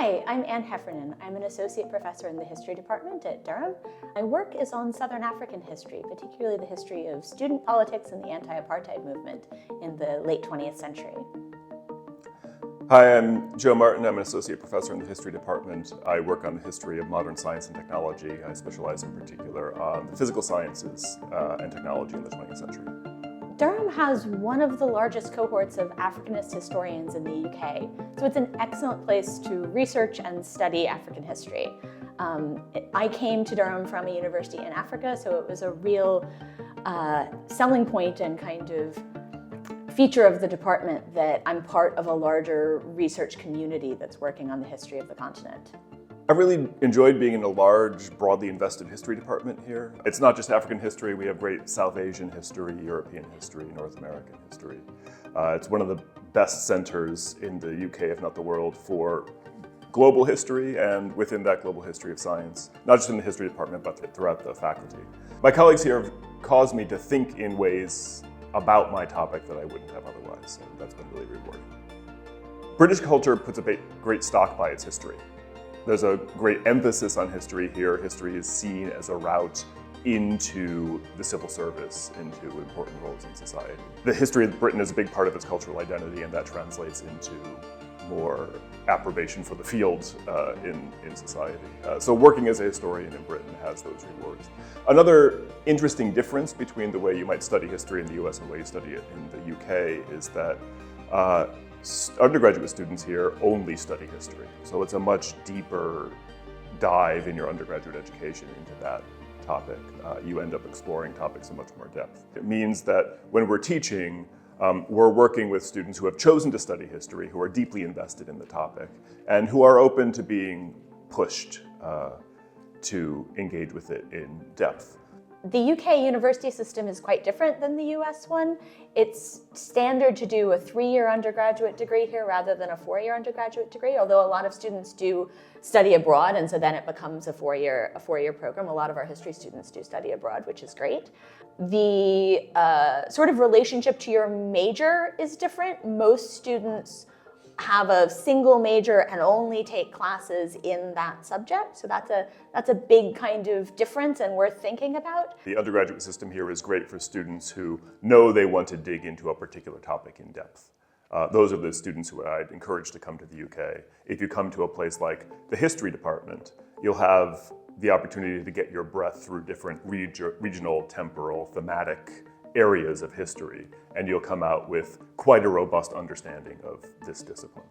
Hi, I'm Anne Heffernan. I'm an associate professor in the history department at Durham. My work is on Southern African history, particularly the history of student politics and the anti-apartheid movement in the late 20th century. Hi, I'm Joe Martin. I'm an associate professor in the history department. I work on the history of modern science and technology. I specialize in particular on the physical sciences and technology in the 20th century. Durham has one of the largest cohorts of Africanist historians in the UK, so it's an excellent place to research and study African history. I came to Durham from a university in Africa, so it was a real selling point and kind of feature of the department that I'm part of a larger research community that's working on the history of the continent. I really enjoyed being in a large, broadly invested history department here. It's not just African history, we have great South Asian history, European history, North American history. It's one of the best centers in the UK, if not the world, for global history and within that global history of science, not just in the history department, but throughout the faculty. My colleagues here have caused me to think in ways about my topic that I wouldn't have otherwise, and that's been really rewarding. British culture puts a great stock by its history. There's a great emphasis on history here. History is seen as a route into the civil service, into important roles in society. The history of Britain is a big part of its cultural identity, and that translates into more approbation for the field in society. So working as a historian in Britain has those rewards. Another interesting difference between the way you might study history in the US and the way you study it in the UK is that undergraduate students here only study history. So it's a much deeper dive in your undergraduate education into that topic. You end up exploring topics in much more depth. It means that when we're teaching, we're working with students who have chosen to study history, who are deeply invested in the topic, and who are open to being pushed to engage with it in depth. The UK university system is quite different than the US one. It's standard to do a 3-year undergraduate degree here rather than a 4-year undergraduate degree, although a lot of students do study abroad, and so then it becomes a four-year program. A lot of our history students do study abroad, which is great. The sort of relationship to your major is different. Most students have a single major and only take classes in that subject. So that's a big kind of difference and worth thinking about. The undergraduate system here is great for students who know they want to dig into a particular topic in depth. Those are the students who I'd encourage to come to the UK. If you come to a place like the history department, you'll have the opportunity to get your breath through different regional, temporal, thematic areas of history, and you'll come out with quite a robust understanding of this discipline.